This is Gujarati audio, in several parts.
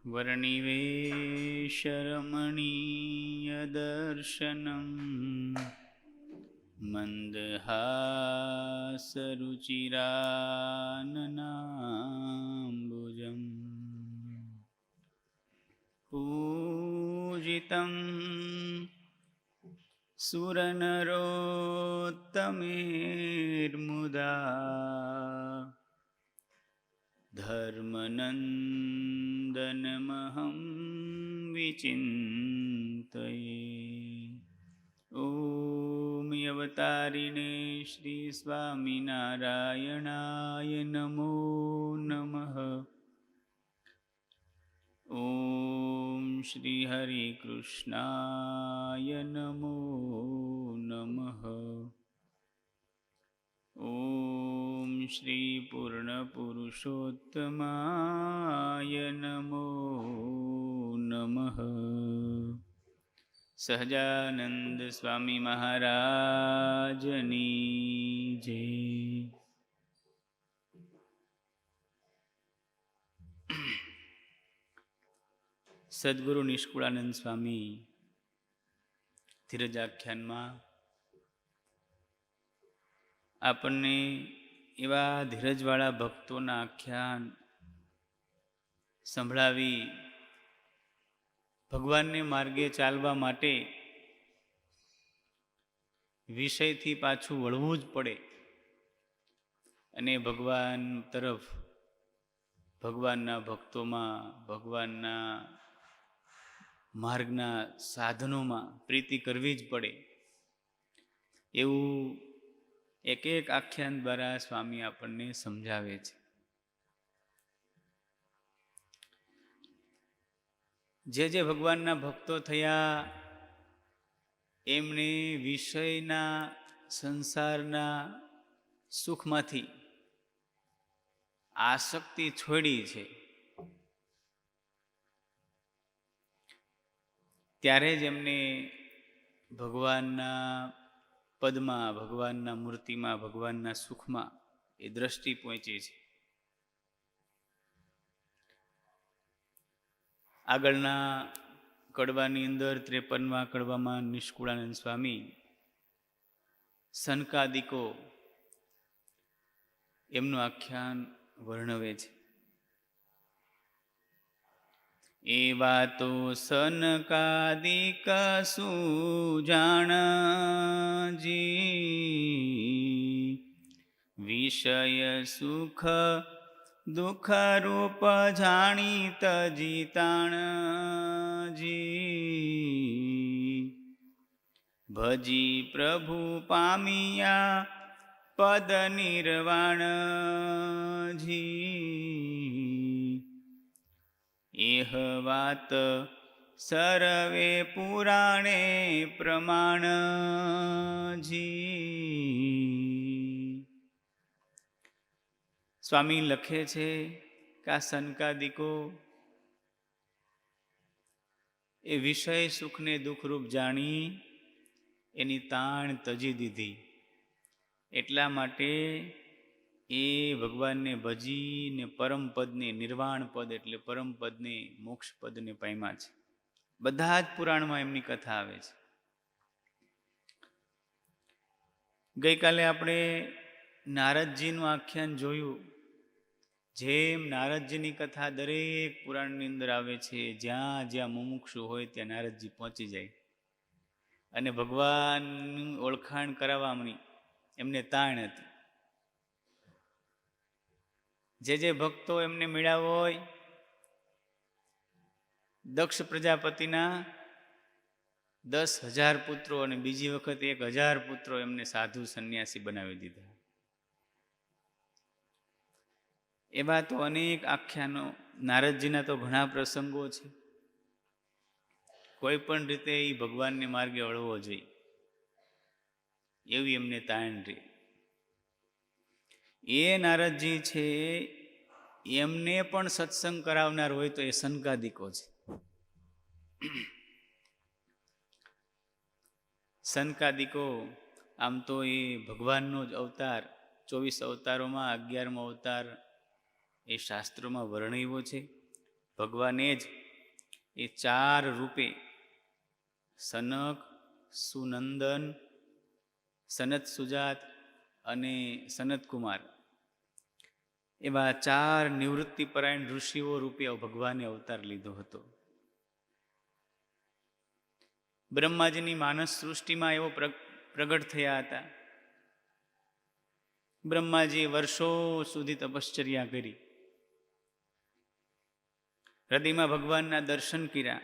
वर्णिवेशरमणीयदर्शनम् मन्दहासरुचिराननाम्बुजम् पूजितं सुरनरोत्तमेर्मुदा धर्मनन्दनमहं विचिन्तये। ॐ अवतारिणे श्री स्वामिनारायणाय नमो नमः। ॐ श्री हरिकृष्णाय नमो नमः। ॐ श्री पूर्णपुरुषोत्तमाय नमो नमः। सहजानंद स्वामी महाराजनी जय। સદગુરુ નિષ્કુળાનંદ સ્વામી ધીરજાખ્યાનમાં આપણને એવા ધીરજવાળા ભક્તોના આખ્યાન સંભળાવી ભગવાનને માર્ગે ચાલવા માટે વિષયથી પાછું વળવું જ પડે અને ભગવાન તરફ, ભગવાનના ભક્તોમાં, ભગવાનના માર્ગના સાધનોમાં પ્રીતિ કરવી જ પડે એવું એક એક આખ્યાન દ્વારા સ્વામી આપણને સમજાવે છે. જે ભગવાનના ભક્તો થયા એમણે વિષયના સંસારના સુખમાંથી આસક્તિ છોડી છે. ત્યારે જ એમને ભગવાનના પદમાં, ભગવાનના મૂર્તિમાં, ભગવાનના સુખમાં એ દ્રષ્ટિ પહોંચી છે. આગળના કડવાની અંદર 53મા કડવામાં નિષ્કુળાનંદ સ્વામી સનકાદિકો એમનું આખ્યાન વર્ણવે છે. એવા તો સનકાદિક સુજાણજી વિષય સુખ દુઃખ રૂપ જાણીત જીતાણજી ભજી પ્રભુ પામિયા પદ નિર્વાણજી એહ વાત સર્વે પુરાણે પ્રમાણજી. સ્વામી લખે છે કે આ સનકાદિકો એ વિષય સુખને દુઃખરૂપ જાણી એની તાણ તજી દીધી. એટલા માટે એ ભગવાનને ભજીને પરમપદને, નિર્વાણ પદ એટલે પરમપદને, મોક્ષ પદને પામ્યા છે. બધા જ પુરાણમાં એમની કથા આવે છે. ગઈકાલે આપણે નારદજીનું આખ્યાન જોયું. જેમ નારદજીની કથા દરેક પુરાણની અંદર આવે છે, જ્યાં જ્યાં મુમુક્ષુ હોય ત્યાં નારદજી પહોંચી જાય અને ભગવાનની ઓળખાણ કરાવવાની એમને તાણ હતી. જે ભક્તો એમને મળ્યા હોય, દક્ષ પ્રજાપતિના 10,000 પુત્રો અને બીજી વખત 1,000 પુત્રો એમને સાધુ સંન્યાસી બનાવી દીધા. એવા તો અનેક આખ્યાનો, નારદજીના તો ઘણા પ્રસંગો છે. કોઈ પણ રીતે એ ભગવાનને માર્ગે વળવો જોઈએ એવી એમને તાણ રહી. એ નારદજી છે, એમને પણ સત્સંગ કરાવનાર હોય તો એ સનકાદિકો છે. સનકાદિકો આમ તો એ ભગવાનનો જ અવતાર, 24 અવતારોમાં 11મો અવતાર એ શાસ્ત્રોમાં વર્ણવ્યો છે. ભગવાને જ એ 4 રૂપે સનક, સુનંદન, સનત સુજાત અને સનત કુમાર એવા 4 નિવૃત્તિપરાયણ ઋષિઓ રૂપે ભગવાને અવતાર લીધો હતો. બ્રહ્માજીની માનસ સૃષ્ટિમાં એવો પ્રગટ થયા હતા. બ્રહ્માજીએ વર્ષો સુધી તપશ્ચર્યા કરી, હૃદયમાં ભગવાનના દર્શન કર્યા.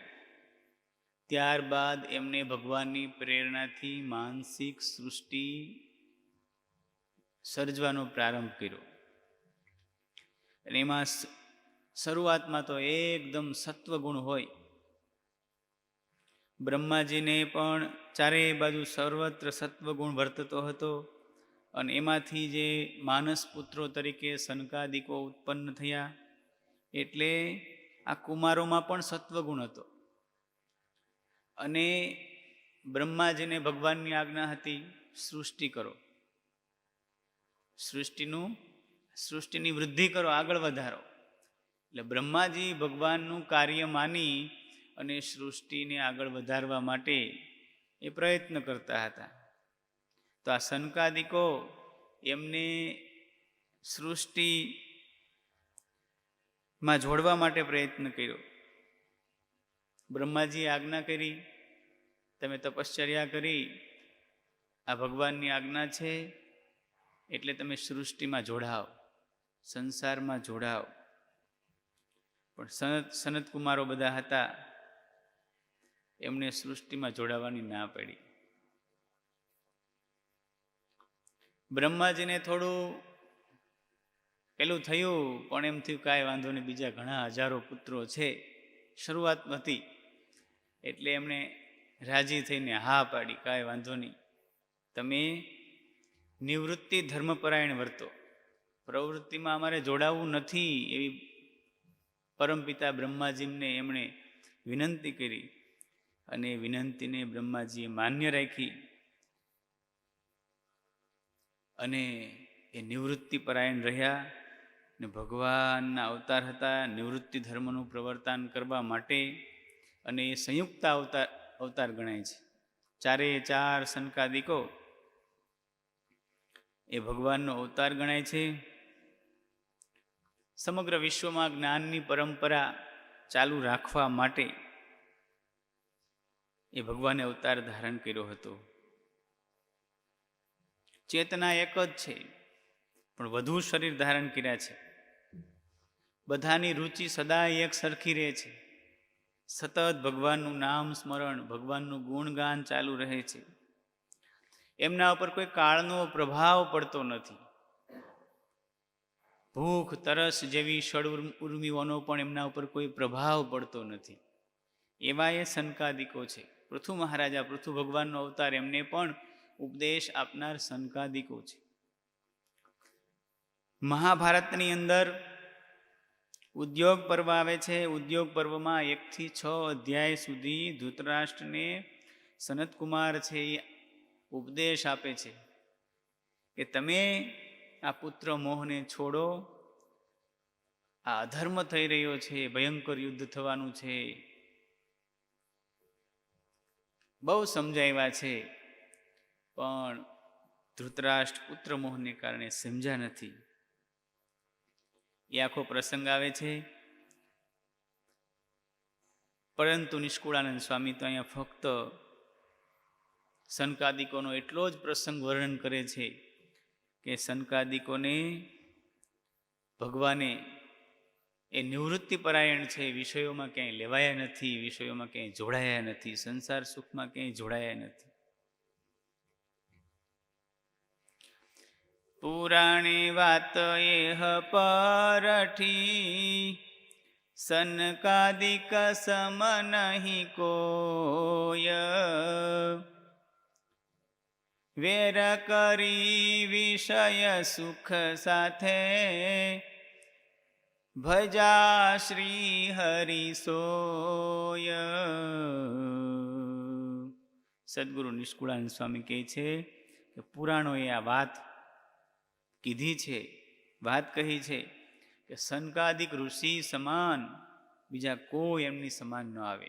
ત્યારબાદ એમને ભગવાનની પ્રેરણાથી માનસિક સૃષ્ટિ સર્જવાનો પ્રારંભ કર્યો. અને એમાં શરૂઆતમાં તો એકદમ સત્વગુણ હોય. બ્રહ્માજીને પણ ચારેય બાજુ સર્વત્ર સત્વગુણ વર્તતો હતો. અને એમાંથી જે માનસ પુત્રો તરીકે સનકાદિકો ઉત્પન્ન થયા, એટલે આ કુમારોમાં પણ સત્વગુણ હતો. અને બ્રહ્માજીને ભગવાનની આજ્ઞા હતી, સૃષ્ટિ કરો, સૃષ્ટિની વૃદ્ધિ કરો, આગળ વધારો. એટલે બ્રહ્માજી ભગવાનનું કાર્ય માની અને સૃષ્ટિને આગળ વધારવા માટે એ પ્રયત્ન કરતા હતા. તો આ સનકાદિકો એમને સૃષ્ટિમાં જોડવા માટે પ્રયત્ન કર્યો. બ્રહ્માજીએ આજ્ઞા કરી, તમે તપશ્ચર્યા કરી, આ ભગવાનની આજ્ઞા છે, એટલે તમે સૃષ્ટિમાં જોડાઓ, સંસારમાં જોડાઓ. પણ સનત કુમારો બધા હતા, એમને સૃષ્ટિમાં જોડાવાની ના પડી. બ્રહ્માજીને થોડું પેલું થયું, પણ એમ થયું કાંઈ વાંધો નહીં, બીજા ઘણા હજારો પુત્રો છે, શરૂઆત હતી. એટલે એમણે રાજી થઈને હા પાડી, કાંઈ વાંધો નહીં, તમે નિવૃત્તિ ધર્મપરાયણ વર્તો, પ્રવૃત્તિમાં અમારે જોડાવું નથી, એવી પરમપિતા બ્રહ્માજીને એમણે વિનંતી કરી. અને વિનંતીને બ્રહ્માજીએ માન્ય રાખી. અને એ નિવૃત્તિપરાયણ રહ્યા. ને ભગવાનના અવતાર હતા, નિવૃત્તિ ધર્મનું પ્રવર્તન કરવા માટે. અને એ સંયુક્ત અવતાર ગણાય છે. 4 સનકાદિકો એ ભગવાનનો અવતાર ગણાય છે. સમગ્ર વિશ્વમાં જ્ઞાનની પરંપરા ચાલુ રાખવા માટે એ ભગવાને અવતાર ધારણ કર્યો હતો. ચેતના એક જ છે, પણ વધુ શરીર ધારણ કર્યા છે. બધાની રુચિ સદા એક સરખી રહે છે. સતત ભગવાનનું નામ સ્મરણ, ભગવાનનું ગુણગાન ચાલુ રહે છે. એમના ઉપર કોઈ કાળનો પ્રભાવ પડતો નથી. ભૂખ તરસ જેવી ષડ ઉર્મિઓનો પણ એમના ઉપર કોઈ પ્રભાવ પડતો નથી. એવા એ સનકાદિકો છે. પૃથુ મહારાજા, પૃથુ ભગવાનનો અવતાર, એમને પણ ઉપદેશ આપનાર સનકાદિકો છે. મહાભારતની અંદર ઉદ્યોગ પર્વ આવે છે. ઉદ્યોગ પર્વમાં 1 થી 6 અધ્યાય સુધી ધૃતરાષ્ટ્રને સનતકુમાર છે એ ઉપદેશ આપે છે કે તમે આ પુત્ર મોહને છોડો, આ અધર્મ થઈ રહ્યો છે, ભયંકર યુદ્ધ થવાનું છે. બહુ સમજાવ્યા છે, પણ ધૃતરાષ્ટ્ર પુત્ર મોહને કારણે સમજ્યા નથી. એ આખો પ્રસંગ આવે છે. પરંતુ નિષ્કુળાનંદ સ્વામી તો અહીંયા ફક્ત સનકાદિકોનો એટલો જ પ્રસંગ વર્ણન કરે છે કે સનકાદિકોને ભગવાને એ નિવૃત્તિપરાયણ છે, વિષયોમાં ક્યાંય લેવાયા નથી, વિષયોમાં ક્યાંય જોડાયા નથી, સંસાર સુખમાં ક્યાંય જોડાયા નથી. પુરાણે વાત એહ પરઠી, સનકાદિક સમ નહીં કોય, વેર કરી વિષય સુખ સાથે, ભજા શ્રી હરિ સોય. સદગુરુ નિષ્કુળાનંદ સ્વામી કહે છે કે પુરાણોએ આ વાત કીધી છે, વાત કહી છે કે સનકાદિક ઋષિ સમાન બીજા કોઈ એમની સમાન ન આવે.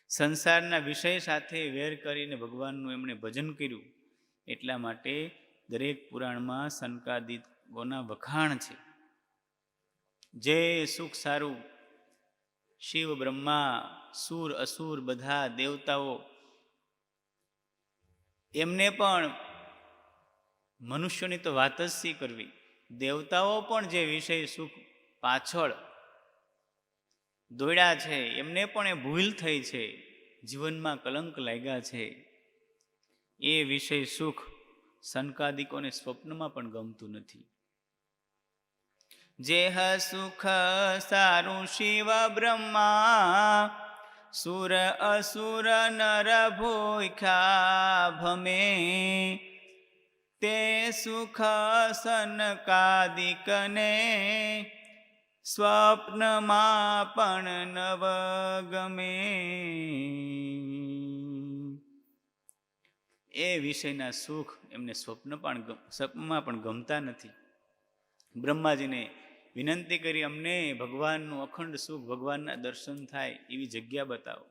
સંસારના વિષય સાથે વેર કરીને ભગવાનનું એમણે ભજન કર્યું. એટલા માટે દરેક પુરાણમાં સનકાદિકોના વખાણ છે. જે સુખ સારું શિવ બ્રહ્મા સુર અસુર બધા દેવતાઓ એમને પણ મનુષ્યોની તો વાત જ શી કરવી, દેવતાઓ પણ જે વિષય સુખ પાછળ દોડ્યા છે એમને પણ એ ભૂલ થઈ છે, જીવનમાં કલંક લાગ્યા છે. એ વિષય સુખ સનકાદિકોને સ્વપ્નમાં પણ ગમતું નથી. જેહ સુખ સારું શિવ બ્રહ્મા સુર અસુર નર ભૂખ્યા ભમે તે સુખ સનકાદિકને સ્વપ્નમાં પણ નવ ગમે. એ વિષયના સુખ એમને સ્વપ્નમાં પણ ગમતા નથી. બ્રહ્માજીને વિનંતી કરી, અમને ભગવાનનું અખંડ સુખ, ભગવાનના દર્શન થાય એવી જગ્યા બતાવો.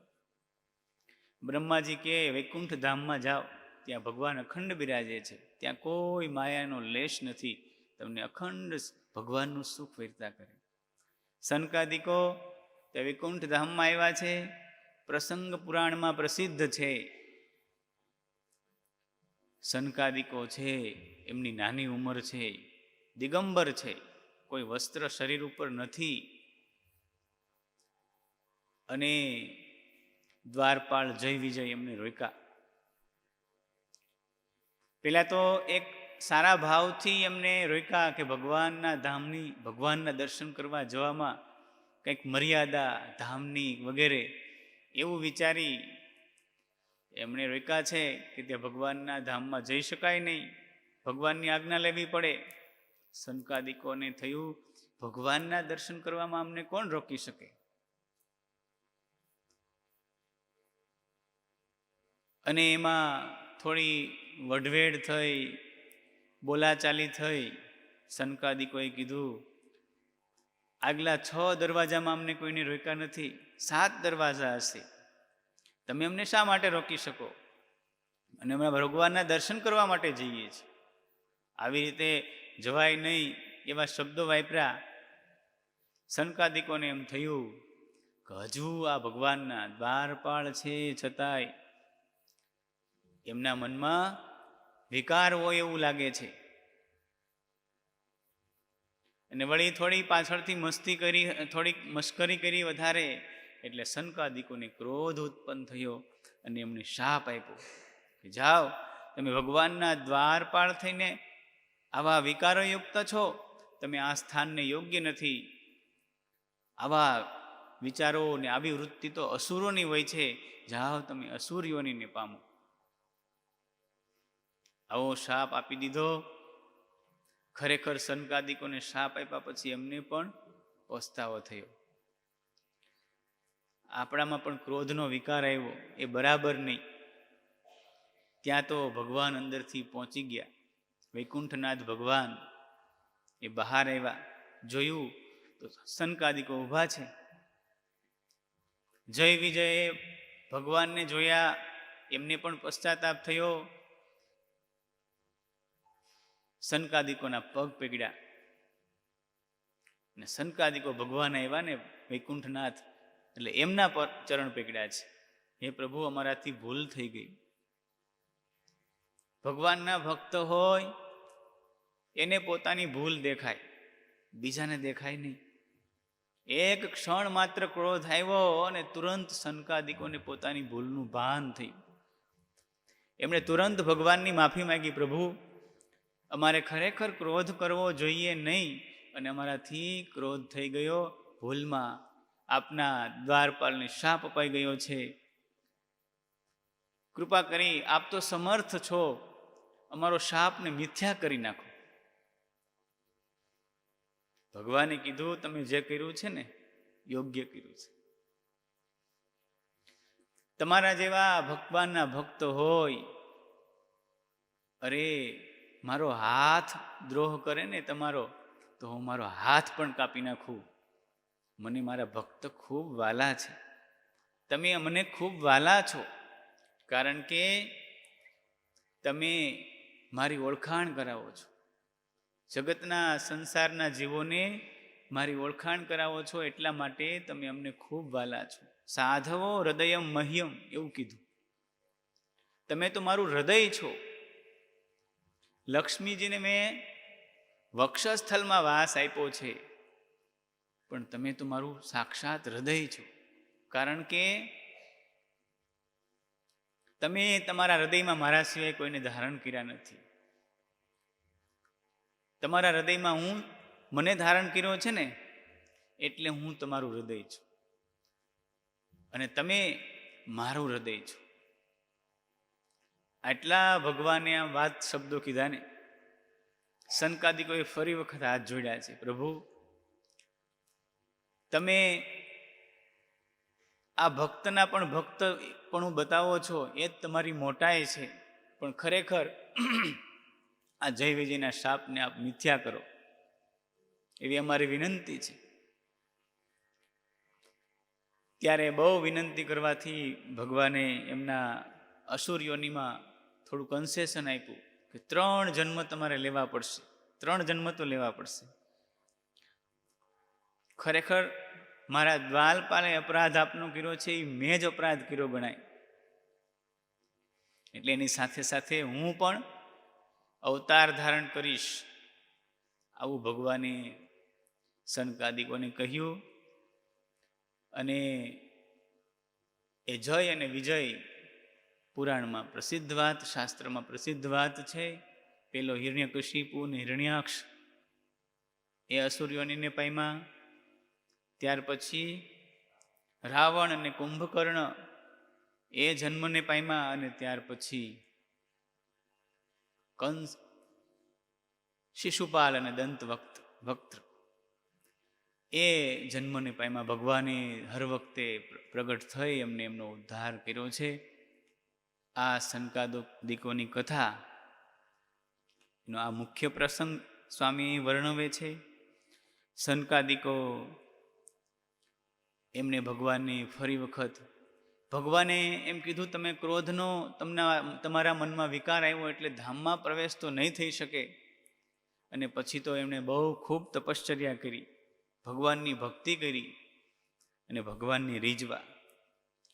બ્રહ્માજી કે વૈકુંઠ ધામમાં જાઓ, ત્યાં ભગવાન અખંડ બિરાજે છે, ત્યાં કોઈ માયાનો લેશ નથી, તમને અખંડ ભગવાનનું સુખ વેરતા કરે. સનકાદિકો તે વૈકુંઠ ધામમાં આવ્યા છે. પ્રસંગ પુરાણમાં પ્રસિદ્ધ છે. સનકાદિકો છે એમની નાની ઉંમર છે, દિગંબર છે, કોઈ વસ્ત્ર શરીર ઉપર નથી, અને દ્વારપાળ જય વિજય એમને રોક્યા. પેલા તો એક સારા ભાવથી એમને રોક્યા કે ભગવાનના ધામની, ભગવાનના દર્શન કરવા જવામાં કંઈક મર્યાદા ધામની વગેરે એવું વિચારી એમણે રોક્યા છે કે તે ભગવાનના ધામમાં જઈ શકાય નહીં, ભગવાનની આજ્ઞા લેવી પડે. સનકાદિકોને થયું, ભગવાનના દર્શન કરવામાં અમને કોણ રોકી શકે? અને એમાં થોડી વઢવેડ થઈ, બોલાચાલી થઈ. સનકાદિકોએ કીધું, આગલા 6 દરવાજામાં અમને કોઈને રોક્યા નથી, 7 દરવાજા હશે, તમે અમને શા માટે રોકી શકો? અને અમે ભગવાનના દર્શન કરવા માટે જઈએ છીએ, આવી રીતે જવાય નહીં એવા શબ્દો વાપર્યા. સનકાદિકોને એમ થયું કે હજુ આ ભગવાનના દ્વારપાળ છે, છતાંય એમના મનમાં વિકાર હોય એવું લાગે છે. અને વળી થોડી પાછળથી મસ્તી કરી, થોડીક મશ્કરી કરી વધારે, એટલે સનકાદિકોને ક્રોધ ઉત્પન્ન થયો અને એમને શાપ આપ્યો કે જાઓ, તમે ભગવાનના દ્વારપાળ થઈને આવા વિકારોયુક્ત છો, તમે આ સ્થાનને યોગ્ય નથી. આવા વિચારો ને આવી વૃત્તિ તો અસુરોની હોય છે, જાઓ તમે અસુર યોનિને પામો. આવો શાપ આપી દીધો. ખરેખર સનકાદિકોને શાપ આપ્યા પછી એમને પણ પસ્તાવો થયો. આપણામાં પણ ક્રોધનો વિકાર આવ્યો, એ બરાબર નહીં. ત્યાં તો ભગવાન અંદરથી પહોંચી ગયા, વૈકુંઠનાથ ભગવાન એ બહાર આવ્યા. જોયું તો સનકાદિકો ઊભા છે. જય વિજયે ભગવાનને જોયા, એમને પણ પશ્ચાતાપ થયો. સનકાદિકોના પગ પકડ્યા અને સનકાદિકો ભગવાન આવ્યા ને વૈકુંઠનાથ, એટલે એમના પર ચરણ પકડ્યા છે. હે પ્રભુ, અમારાથી ભૂલ થઈ ગઈ. ભગવાનના ભક્ત હોય એને પોતાની ભૂલ દેખાય, બીજાને દેખાય નહીં. એક ક્ષણ માત્ર ક્રોધ આવ્યો અને તુરંત સનકાદિકોને પોતાની ભૂલનું ભાન થયું. એમણે તુરંત ભગવાનની માફી માંગી, પ્રભુ અમારે ખરેખર ક્રોધ કરવો જોઈએ નહીં, અને અમારાથી ક્રોધ થઈ ગયો, ભૂલમાં આપના દ્વારપાલને શાપ અપાઈ ગયો છે. કૃપા કરી, આપ તો સમર્થ છો, અમારો શાપને મિથ્યા કરી નાખો. ભગવાને કીધું, તમે જે કર્યું છે ને યોગ્ય કર્યું છે. તમારા જેવા ભગવાનના ભક્ત હોય, અરે મારો હાથ દ્રોહ કરે ને તમારો, તો હું મારો હાથ પણ કાપી નાખું. મને મારા ભક્ત ખૂબ વાલા છે, તમે મને ખૂબ વાલા છો, કારણ કે તમે મારી ઓળખાણ કરાવો છો. જગતના સંસારના જીવોને મારી ઓળખાણ કરાવો છો, એટલા માટે તમે અમને ખૂબ વાલા છો. સાધવો હૃદયમ મહ્યમ, એવું કીધું. તમે તો મારું હૃદય છો. લક્ષ્મીજીને મેં વક્ષસ્થલમાં વાસ આપ્યો છે, પણ તમે તો મારું સાક્ષાત હૃદય છો, કારણ કે તમે તમારા હૃદયમાં મારા સિવાય કોઈને ધારણ કર્યા નથી. તમારા હૃદયમાં મને ધારણ કર્યો છે ને, એટલે હું તમારું હૃદય છું, અને તમે મારું હૃદય છો. આટલા ભગવાને આ વાત શબ્દો કીધા ને, સનકાદિકોએ ફરી વખત હાથ જોડ્યા છે. પ્રભુ, તમે આ ભક્તના પણ ભક્તપણું બતાવો છો, એ જ તમારી મોટાઈ છે, પણ ખરેખર આ જય વિજયના શાપને આપ મિથ્યા કરો, એવી અમારી વિનંતી છે. ત્યારે બહુ વિનંતી કરવાથી ભગવાને એમના અસુર યોનિમાં થોડું કન્સેશન આપ્યું કે 3 જન્મ તમારે લેવા પડશે, 3 જન્મ તો લેવા પડશે. ખરેખર મારા દ્વાલપાલે અપરાધ આપનો કર્યો છે, એ મેં જ અપરાધ કર્યો ગણાય. એટલે એની સાથે સાથે હું પણ અવતાર ધારણ કરીશ, આવું ભગવાને સનકાદિકોને કહ્યું. અને એ જય અને વિજય પુરાણમાં પ્રસિદ્ધ વાત, શાસ્ત્રમાં પ્રસિદ્ધ વાત છે. પેલો હિરણ્યકશિપુ ને હિરણ્યાક્ષ એ અસુર્યોનીને પામ્યા. ત્યાર પછી રાવણ અને કુંભકર્ણ એ જન્મને પામ્યા, અને ત્યાર પછી કંસ, શિશુપાલ અને દંતવક્ત એ જન્મને પામ્યા. ભગવાને હર વખતે પ્રગટ થઈ એમને એમનો ઉદ્ધાર કર્યો છે. આ સનકાદિકોની કથા નો આ મુખ્ય પ્રસંગ સ્વામી વર્ણવે છે. સનકાદિકો એમને ભગવાનને ફરી વખત, ભગવાને એમ કીધું, તમે ક્રોધનો તમારા મનમાં વિકાર આવ્યો એટલે ધામમાં પ્રવેશ તો નહીં થઈ શકે. અને પછી તો એમણે બહુ ખૂબ તપશ્ચર્યા કરી, ભગવાનની ભક્તિ કરી અને ભગવાનને રીઝવા.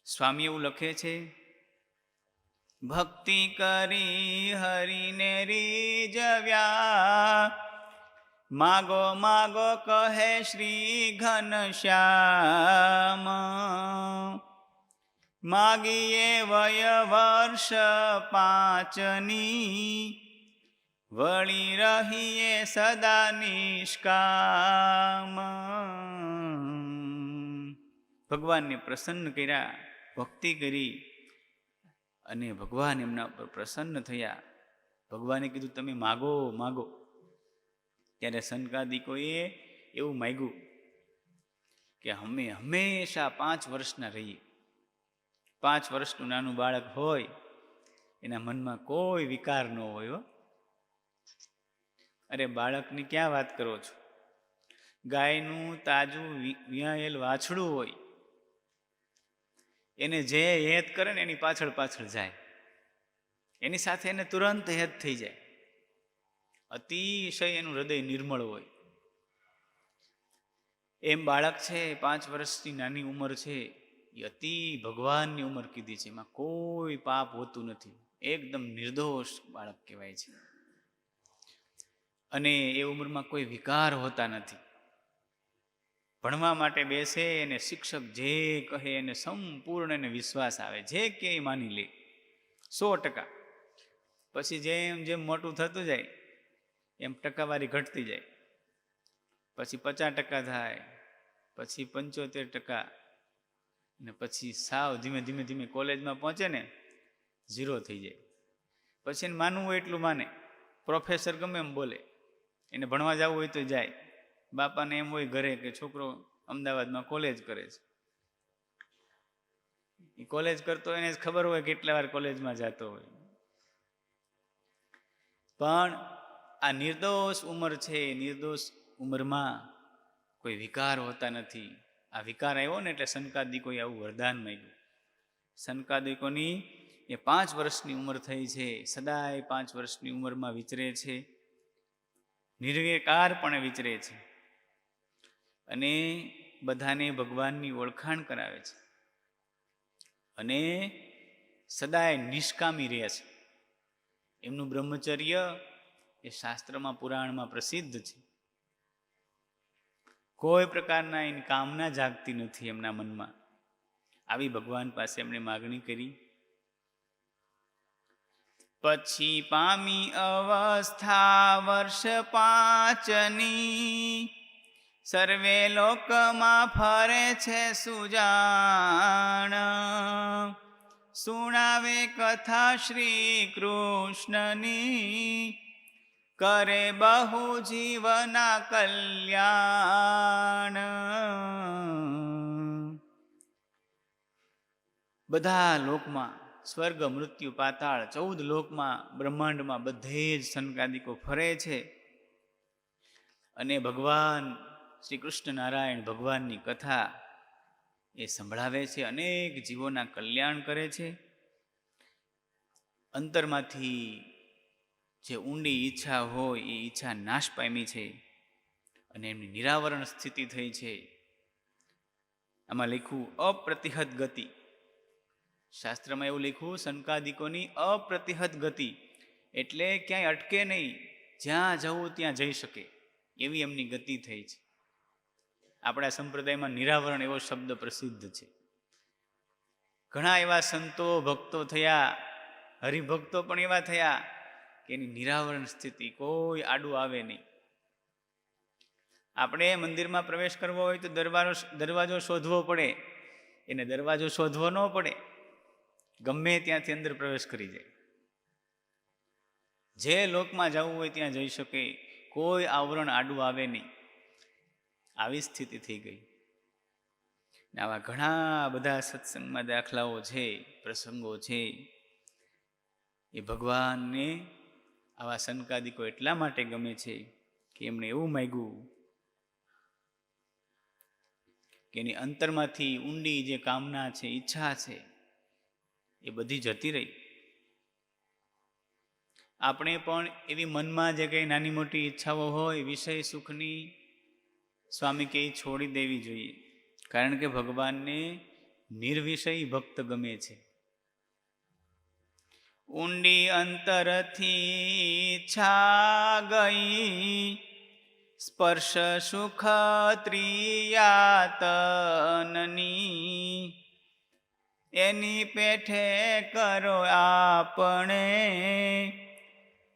સ્વામી એવું લખે છે, ભક્તિ કરી હરિને રીઝવ્યા, માગો માગો કહે શ્રી ઘનશ્યામ, માગીએ વય વર્ષ 5ની, વળી રહીએ સદા નિષ્કામ. ભગવાનને પ્રસન્ન કર્યા, ભક્તિ કરી, અને ભગવાન એમના પર પ્રસન્ન થયા. ભગવાને કીધું તમે માગો માગો. ત્યારે સનકાદિકોએ એવું માગ્યું કે અમે હંમેશા 5 વર્ષના રહીએ. 5 વર્ષનું નાનું બાળક હોય, એના મનમાં કોઈ વિકાર ન હોય. અરે બાળકની ક્યાં વાત કરો છો? ગાયનું તાજું વિયાયેલ વાછડું હોય, એને જે હેત કરે ને એની પાછળ પાછળ જાય, એની સાથે એને તુરંત હેત થઈ જાય. અતિશય એનું હૃદય નિર્મળ હોય. એમ બાળક છે, 5 વર્ષની નાની ઉંમર છે, એ અતિ ભગવાનની ઉંમર કીધી છે. એમાં કોઈ પાપ હોતું નથી, એકદમ નિર્દોષ બાળક કહેવાય છે. અને એ ઉંમરમાં કોઈ વિકાર હોતા નથી. ભણવા માટે બેસે અને શિક્ષક જે કહે એને સંપૂર્ણ એને વિશ્વાસ આવે, જે કે એ માની લે 100%. પછી જેમ જેમ મોટું થતું જાય એમ ટકાવારી ઘટતી જાય. પછી 50% થાય, પછી 75%, ને પછી સાવ ધીમે ધીમે ધીમે કોલેજમાં પહોંચે ને 0 થઈ જાય. પછી એને માનવું હોય એટલું માને, પ્રોફેસર ગમે એમ બોલે, એને ભણવા જવું હોય તો જાય. બાપાને એમ હોય ઘરે કે છોકરો અમદાવાદમાં કોલેજ કરે છે, એ કોલેજ કરતો એને ખબર હોય કેટલા વાર કોલેજમાં જતો હોય. પણ આ નિર્દોષ ઉંમર છે, નિર્દોષ ઉંમરમાં કોઈ વિકાર હોતા નથી. આ વિકાર આવ્યો ને એટલે સનકાદિકોએ આવું વરદાન માંગ્યું. સનકાદિકોની એ 5 વર્ષની ઉંમર થઈ છે, સદાય 5 વર્ષની ઉંમરમાં વિચરે છે, નિર્વિકારપણે વિચરે છે અને બધાને ભગવાનની ઓળખાણ કરાવે છે અને સદાય નિષ્કામી રહે છે. એમનું બ્રહ્મચર્ય એ શાસ્ત્રમાં પુરાણમાં પ્રસિદ્ધ છે. કોઈ પ્રકારના એની કામના જાગતી નથી એમના મનમાં. આવી ભગવાન પાસે એમણે માગણી કરી. પછી પામી અવસ્થા વર્ષ 5ની, સર્વે લોકમાં ફરે છે સુજાણ, સુણાવે કથા શ્રી કૃષ્ણની, કરે બહુ જીવના કલ્યાણ. બધા લોકમાં, સ્વર્ગ મૃત્યુ પાતાળ 14 લોકમાં, બ્રહ્માંડમાં બધે જ સનકાદિકો ફરે છે અને ભગવાન શ્રી કૃષ્ણ નારાયણ ભગવાનની કથા એ સંભળાવે છે, અનેક જીવોના કલ્યાણ કરે છે. અંતરમાંથી જે ઊંડી ઈચ્છા હોય એ ઈચ્છા નાશ પામી છે અને એમની નિરાવરણ સ્થિતિ થઈ છે. આમાં લખ્યું અપ્રતિહત ગતિ. શાસ્ત્રમાં એવું લખ્યું સનકાદિકોની અપ્રતિહત ગતિ, એટલે ક્યાંય અટકે નહીં, જ્યાં જવું ત્યાં જઈ શકે એવી એમની ગતિ થઈ છે. આપણા સંપ્રદાયમાં નિરાવરણ એવો શબ્દ પ્રસિદ્ધ છે. ઘણા એવા સંતો ભક્તો થયા, હરિભક્તો પણ એવા થયા કે એની નિરાવરણ સ્થિતિ, કોઈ આડું આવે નહીં. આપણે મંદિરમાં પ્રવેશ કરવો હોય તો દરવાજો શોધવો પડે, એને દરવાજો શોધવો ન પડે, ગમે ત્યાંથી અંદર પ્રવેશ કરી જાય. જે લોકમાં જવું હોય ત્યાં જઈ શકે, કોઈ આવરણ આડું આવે નહીં. આવી સ્થિતિ થઈ ગઈ. આવા ઘણા બધા સત્સંગમાં દાખલાઓ છે, પ્રસંગો છે. એ ભગવાનને આવા સનકાદિકો એટલા માટે ગમે છે કે એમણે એવું માંગ્યું કે એની અંતરમાંથી ઊંડી જે કામના છે, ઈચ્છા છે, એ બધી જતી રહી. આપણે પણ એવી મનમાં જે કંઈ નાની મોટી ઈચ્છાઓ હોય વિષય સુખની, સ્વામી કે છોડી દેવી જોઈએ. કારણ કે ભગવાનને નિર્વિષય ભક્ત ગમે છે. ઊંડી અંતરથી ઈચ્છા ગઈ, સ્પર્શ સુખ ત્રિયાતનની, એની પેઠે કરો આપણે,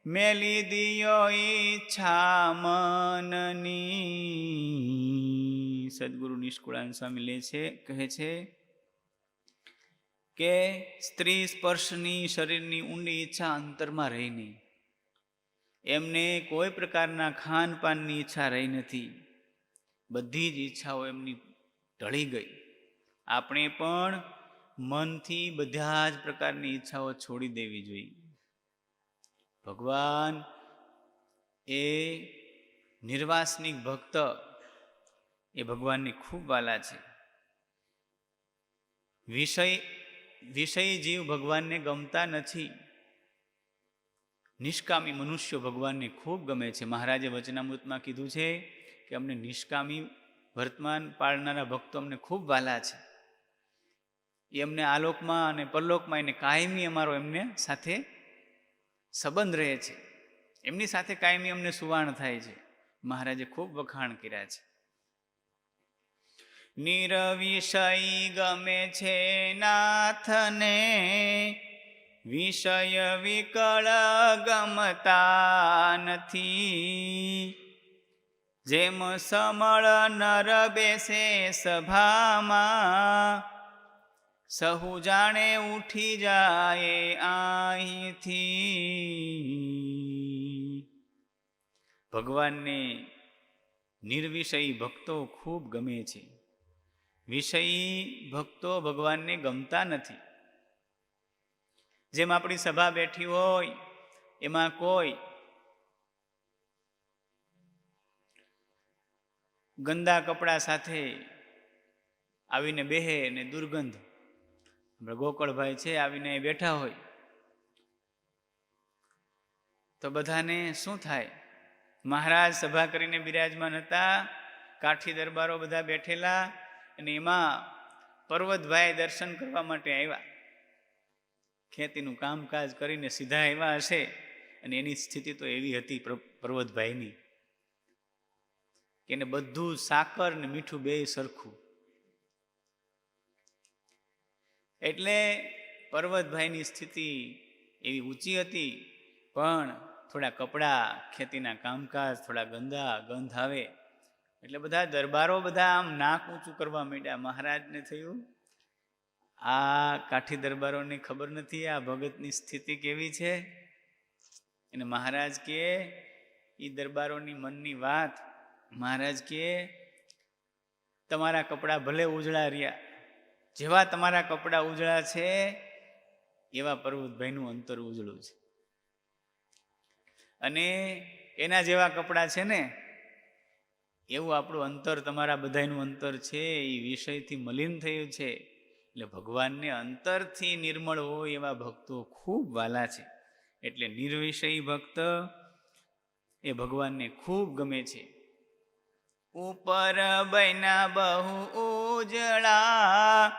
મેલી દિયો ઈચ્છા મનની. સદગુરુ નિષ્કુળાનંદ સ્વામી લે છે, કહે છે કે સ્ત્રી સ્પર્શની, શરીરની ઊંડી ઈચ્છા અંતરમાં રહી નહીં. એમને કોઈ પ્રકારના ખાનપાનની ઈચ્છા રહી નથી. બધી જ ઈચ્છાઓ એમની ઢળી ગઈ. આપણે પણ મનથી બધા જ પ્રકારની ઈચ્છાઓ છોડી દેવી જોઈએ. ભગવાન એ નિર્વાસનિક ભક્ત એ ભગવાનને ખૂબ વાલા છે. વિષય જીવ ભગવાનને ગમતા નથી. નિષ્કામી મનુષ્યો ભગવાનને ખૂબ ગમે છે. મહારાજે વચનામૃતમાં કીધું છે કે અમને નિષ્કામી વર્તમાન પાળનારા ભક્તો અમને ખૂબ વાલા છે. એ અમને આલોકમાં અને પરલોકમાં એને કાયમી અમારો એમને સાથે સંબંધ રહે છે. એમની સાથે કાયમી અમને સુવાણ થાય છે. મહારાજે ખૂબ વખાણ કર્યા છે. નિરવિષય ગમે છે નાથને, વિષય વિકળ ગમતા નથી. જેમ સમળ નર બેસે સભામાં, સહુ જાણે ઉઠી જાય અહીંથી. ભગવાનને નિર્વિષય ભક્તો ખૂબ ગમે છે. વિષય ભક્તો ભગવાનને ગમતા નથી. જેમ આપણી સભા બેઠી હોય, એમાં કોઈ ગંદા કપડા સાથે આવીને બેહે ને દુર્ગંધ, આપણે ગોકળભાઈ છે આવીને બેઠા હોય તો બધાને શું થાય? મહારાજ સભા કરીને બિરાજમાન હતા, કાઠી દરબારો બધા બેઠેલા, અને એમાં પર્વતભાઈ દર્શન કરવા માટે આવ્યા. ખેતીનું કામકાજ કરીને સીધા આવ્યા હશે, અને એની સ્થિતિ તો એવી હતી પર્વતભાઈની કે એને બધું સાકર ને મીઠું બે સરખું. એટલે પર્વતભાઈની સ્થિતિ એવી ઊંચી હતી, પણ થોડા કપડાં, ખેતીના કામકાજ થોડા ગંદા, ગંધ આવે એટલે બધા દરબારો બધા આમ નાક ઊંચું કરવા માંડ્યા. મહારાજને થયું આ કાઠી દરબારોને ખબર નથી આ ભગતની સ્થિતિ કેવી છે. અને મહારાજ કે એ દરબારોની મનની વાત, મહારાજ કે તમારા કપડાં ભલે ઉજળા રહ્યા, જેવા તમારા કપડાં ઉજળા છે એવા પર્વતભાઈનું અંતર ઉજળું છે, અને એના જેવા કપડાં છે ને એવું આપણું અંતર, તમારા બધાનું અંતર છે એ વિષયથી મલિન થયું છે. એટલે ભગવાનને અંતરથી નિર્મળ હોય એવા ભક્તો ખૂબ વાલા છે. એટલે નિર્વિષયી ભક્ત એ ભગવાનને ખૂબ ગમે છે. ઉપર બૈના બહુ ઉજળા,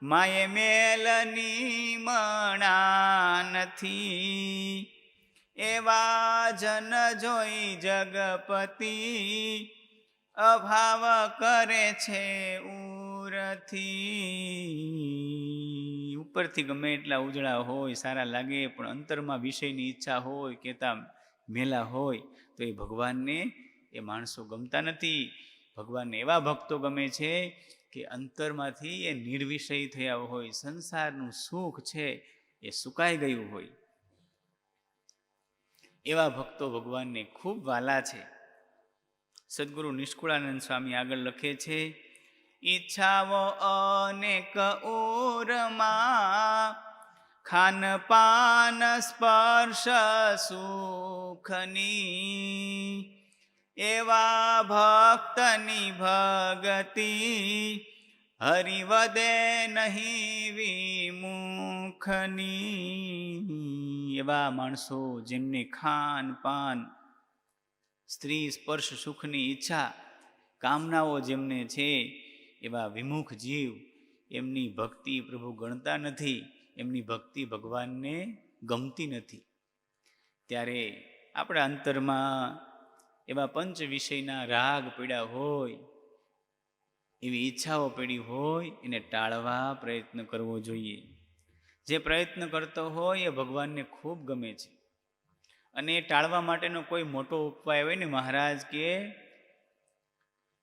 માયે મેલની મણા નથી, એવા જન જોઈ જગપતિ, અભાવ કરે છે ઉરથી. ઉપરથી ગમે એટલા ઉજળા હોય, સારા લાગે, પણ અંતરમાં વિષયની ઈચ્છા હોય, કેતા મેલા હોય, તો એ ભગવાનને એ માણસો ગમતા નથી. ભગવાનને એવા ભક્તો ગમે છે કે અંતરમાંથી એ નિર્વિષય થયા હોય, સંસારનું સુખ છે એ સુકાઈ ગયું હોય, એવા ભક્તો ભગવાનને ખૂબ વાલા છે. સદગુરુ નિષ્કુળાનંદ સ્વામી આગળ લખે છે, ઈચ્છાઓ અનેક ઉરમાં, ખાન પાન સ્પર્શ સુખની, એવા ભક્તની ભગતિ, હરિવદે નહીં વિમુખની. એવા માણસો જેમને ખાન પાન, સ્ત્રી સ્પર્શ સુખની ઈચ્છા, કામનાઓ જેમને છે, એવા વિમુખ જીવ એમની ભક્તિ પ્રભુ ગણતા નથી, એમની ભક્તિ ભગવાનને ગમતી નથી. ત્યારે આપણા અંતરમાં એવા પંચ વિષયના રાગ પડ્યા હોય, એવી ઈચ્છાઓ પડી હોય, એને ટાળવા પ્રયત્ન કરવો જોઈએ. જે પ્રયત્ન કરતો હોય એ ભગવાનને ખૂબ ગમે છે. અને એ ટાળવા માટેનો કોઈ મોટો ઉપાય હોય ને, મહારાજ કે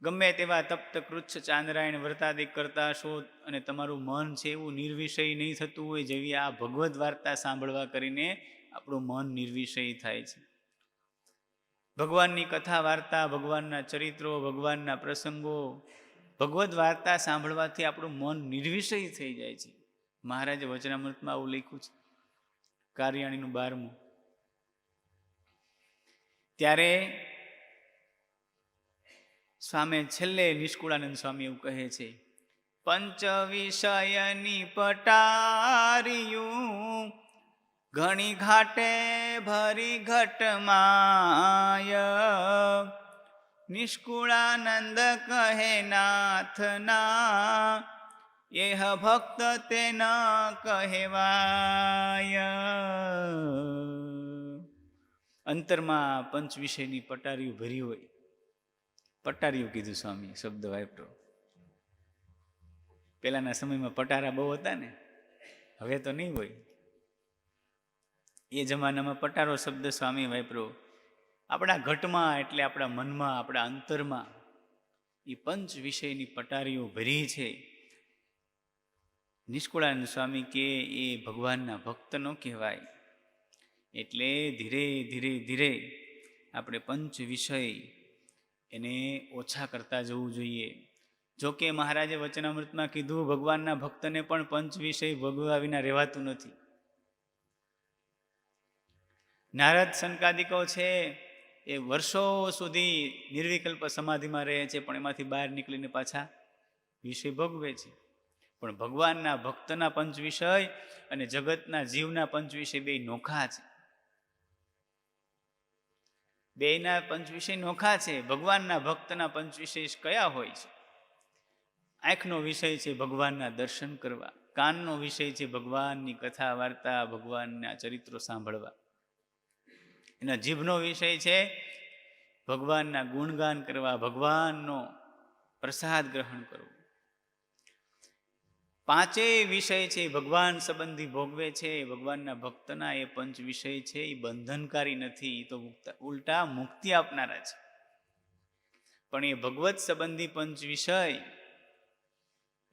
ગમે તેવા તપ્ત કૃચ્છ ચાંદ્રાયણ વ્રતાદિક કરતા હશો અને તમારું મન છે એવું નિર્વિષય નહીં થતું હોય, જેવી આ ભગવદ્ વાર્તા સાંભળવા કરીને આપણું મન નિર્વિષય થાય છે. ભગવાનની કથા વાર્તા, ભગવાનના ચરિત્રો, ભગવાનના પ્રસંગો, ભગવદ્ વાર્તા સાંભળવાથી આપણું મન નિર્વિષય થઈ જાય છે. મહારાજે વચનામૃતમાં આવું લખ્યું છે, કાર્યાણીનું 12મું. ત્યારે સ્વામી છેલ્લે નિષ્કુળાનંદ સ્વામી એવું કહે છે, પંચ વિષયની પટારિયું, ઘણી ઘાટે ભરી ઘટમાય, નિષ્કુળાનંદ કહે નાથના, એહ ભક્ત તે ન કહેવાય. અંતરમાં પંચ વિષયની પટારીઓ ભરી હોય, પટારીઓ કીધું સ્વામી, શબ્દ વાપરો. પેલાના સમયમાં પટારા બહુ હતા ને, હવે તો નહીં હોય. એ જમાનામાં પટારો શબ્દ સ્વામી વાપરો. આપણા ઘટમાં એટલે આપણા મનમાં, આપણા અંતરમાં એ પંચ વિષયની પટારીઓ ભરી છે. નિષ્કુળાનંદ સ્વામી કે એ ભગવાનના ભક્ત ન કહેવાય. એટલે ધીરે ધીરે ધીરે આપણે પંચ વિષય એને ઓછા કરતા જવું જોઈએ. જોકે મહારાજે વચનામૃતમાં કીધું, ભગવાનના ભક્તને પણ પંચ વિષય ભોગવ્યા વિના રહેવાતું નથી. નારદ સંકાદિકો છે એ વર્ષો સુધી નિર્વિકલ્પ સમાધિમાં રહે છે, પણ એમાંથી બહાર નીકળીને પાછા વિષય ભોગવે છે. પણ ભગવાનના ભક્તના પંચ વિષય અને જગતના જીવના પંચ વિષય બે નોખા છે. બેના પંચ વિષય નોખા છે. ભગવાનના ભક્તના પંચ વિષય કયા હોય છે? આંખનો વિષય છે ભગવાનના દર્શન કરવા, કાનનો વિષય છે ભગવાનની કથા વાર્તા, ભગવાનના ચરિત્રો સાંભળવા. એના જીભનો વિષય છે ભગવાનના ગુણગાન કરવા, ભગવાનનો પ્રસાદ ગ્રહણ કરવો. પાંચેય વિષય છે ભગવાન સંબંધી ભોગવે છે. ભગવાનના ભક્તના એ પંચ વિષય છે એ બંધનકારી નથી, એ તો ઉલટા મુક્તિ આપનારા છે. પણ એ ભગવત સંબંધી પંચ વિષય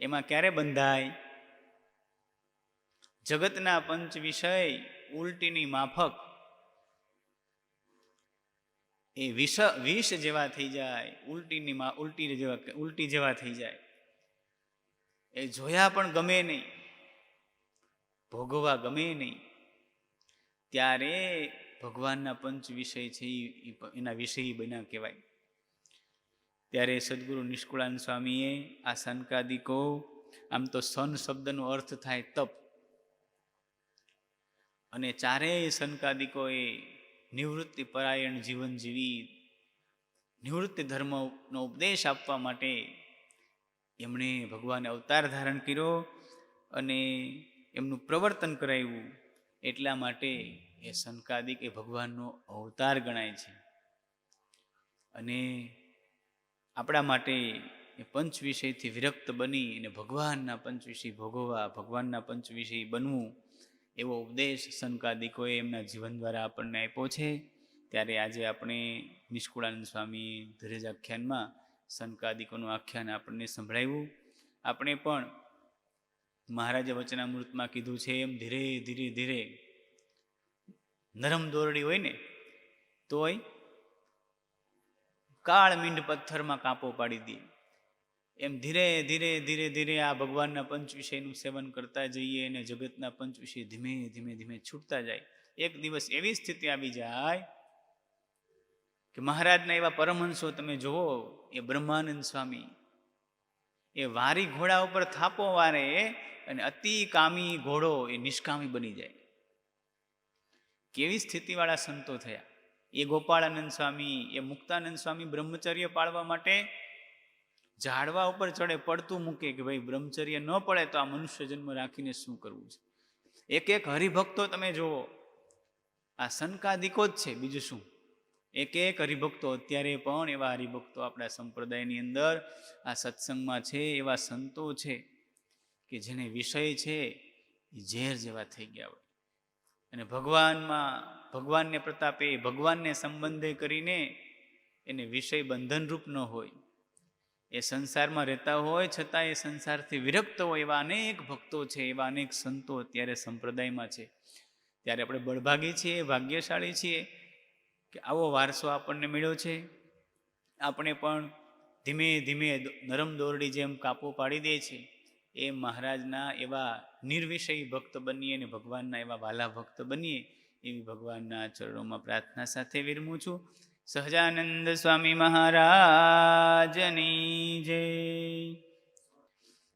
એમાં ક્યારે બંધાય? જગતના પંચ વિષય ઉલટીની માફક એ વિષ જેવા થઈ જાય, ઉલટી જેવા થઈ જાય. એ જોયા પણ ગમે નહીં, ભોગવવા ગમે નહીં. ત્યારે ભગવાનના પંચ વિષય છે એના વિષય બન્યા કહેવાય. ત્યારે સદગુરુ નિષ્કુળાનંદ સ્વામીએ આ સનકાદિકો, આમ તો સન શબ્દનો અર્થ થાય તપ, અને ચારેય સનકાદિકોએ નિવૃત્તિ પરાયણ જીવન જીવી નિવૃત્તિ ધર્મનો ઉપદેશ આપવા માટે એમણે ભગવાને અવતાર ધારણ કર્યો અને એમનું પ્રવર્તન કરાવ્યું. એટલા માટે એ સનકાદિક એ ભગવાનનો અવતાર ગણાય છે. અને આપણા માટે એ પંચ વિષયથી વિરક્ત બની અને ભગવાનના પંચ વિષય ભોગવવા, ભગવાનના પંચ વિષય બનવું, એવો ઉપદેશ સનકાદિકોએ એમના જીવન દ્વારા આપણને આપ્યો છે. ત્યારે આજે આપણે નિષ્કુળાનંદ સ્વામી ધીરજ આખ્યાનમાં સનકાદિકોનું આખ્યાન આપણને સંભળાવ્યું. આપણે પણ મહારાજે વચનામૃતમાં કીધું છે એમ ધીરે ધીરે ધીરે નરમ દોરડી હોય ને તોય કાળ મીંડ પથ્થરમાં કાપો પાડી દે, એમ ધીરે ધીરે ધીરે ધીરે આ ભગવાનના પંચ વિષયનું સેવન કરતા જઈએ અને જગતના પંચ વિષય ધીમે ધીમે ધીમે છૂટતા જાય. એક દિવસ એવી સ્થિતિ આવી જાય કે મહારાજના એવા પરમહંસો તમે જુઓ, એ બ્રહ્માનંદ સ્વામી એ વારી ઘોડા ઉપર થાપો વારે અને અતિ કામી ઘોડો એ નિષ્કામી બની જાય. કેવી સ્થિતિવાળા સંતો થયા. એ ગોપાળાનંદ સ્વામી, એ મુક્તાનંદ સ્વામી બ્રહ્મચર્ય પાળવા માટે ઝાડવા ઉપર ચડે, પડતું મૂકે કે ભાઈ બ્રહ્મચર્ય ન પડે તો આ મનુષ્ય જન્મ રાખીને શું કરવું છે. એક એક હરિભક્તો તમે જુઓ, આ સનકાદિકો જ છે, બીજું શું. એક એક હરિભક્તો, અત્યારે પણ એવા હરિભક્તો આપણા સંપ્રદાયની અંદર આ સત્સંગમાં છે, એવા સંતો છે કે જેને વિષય છે એ ઝેર જેવા થઈ ગયા હોય. અને ભગવાનને પ્રતાપે, ભગવાનને સંબંધે કરીને એને વિષય બંધનરૂપ ન હોય, એ સંસારમાં રહેતા હોય છતાં એ સંસારથી વિરક્ત હોય, એવા અનેક ભક્તો છે, એવા અનેક સંતો અત્યારે સંપ્રદાયમાં છે. ત્યારે આપણે બળભાગી છીએ, ભાગ્યશાળી છીએ કે આવો વારસો આપણને મળ્યો છે. આપણે પણ ધીમે ધીમે નરમ દોરડી જેમ કાપો પાડી દે છે એ મહારાજના એવા નિર્વિષય ભક્ત બનીએ અને ભગવાનના એવા વાલા ભક્ત બનીએ, એવી ભગવાનના ચરણોમાં પ્રાર્થના સાથે વિરમું છું. સહજાનંદ સ્વામી મહારાજની જય.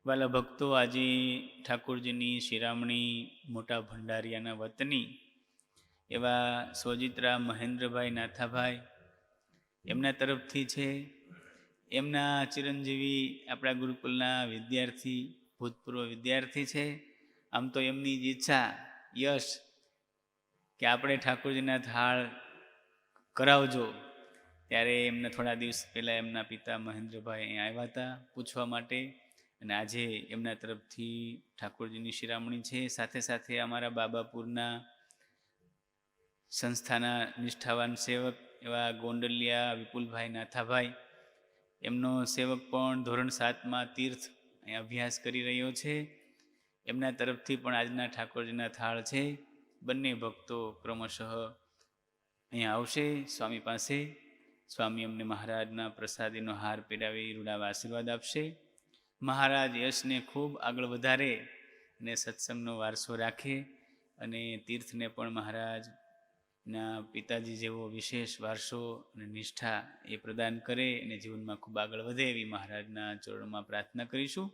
વાલા ભક્તો, આજે ઠાકોરજીની શિરામણી મોટા ભંડારિયાના વતની એવા સોજિત્રા મહેન્દ્રભાઈ નાથાભાઈ એમના તરફથી છે. એમના ચિરંજીવી આપણા ગુરુકુલના વિદ્યાર્થી, ભૂતપૂર્વ વિદ્યાર્થી છે. આમ તો એમની જ ઈચ્છા, યશ કે આપણે ઠાકોરજીના થાળ કરાવજો. ત્યારે એમને થોડા દિવસ પહેલાં એમના પિતા મહેન્દ્રભાઈ અહીંયા આવ્યા હતા પૂછવા માટે, અને આજે એમના તરફથી ઠાકોરજીની શિરામણી છે. સાથે સાથે અમારા બાબાપુરના સંસ્થાના નિષ્ઠાવાન સેવક એવા ગોંડલિયા વિપુલભાઈ નાથાભાઈ, એમનો સેવક પણ ધોરણ 7માં તીર્થ અહીંયા અભ્યાસ કરી રહ્યો છે. એમના તરફથી પણ આજના ઠાકોરજીના થાળ છે. બંને ભક્તો ક્રમશઃ અહીંયા આવશે સ્વામી પાસે. સ્વામી અમને મહારાજના પ્રસાદીનો હાર પહેરાવી રૂડાવા આશીર્વાદ આપશે. મહારાજ યશને ખૂબ આગળ વધારે અને સત્સંગનો વારસો રાખે, અને તીર્થને પણ મહારાજ ના પિતાજી જેવો વિશેષ વારસો અને નિષ્ઠા એ પ્રદાન કરે અને જીવનમાં ખૂબ આગળ વધે એવી મહારાજના ચરણોમાં પ્રાર્થના કરીશું.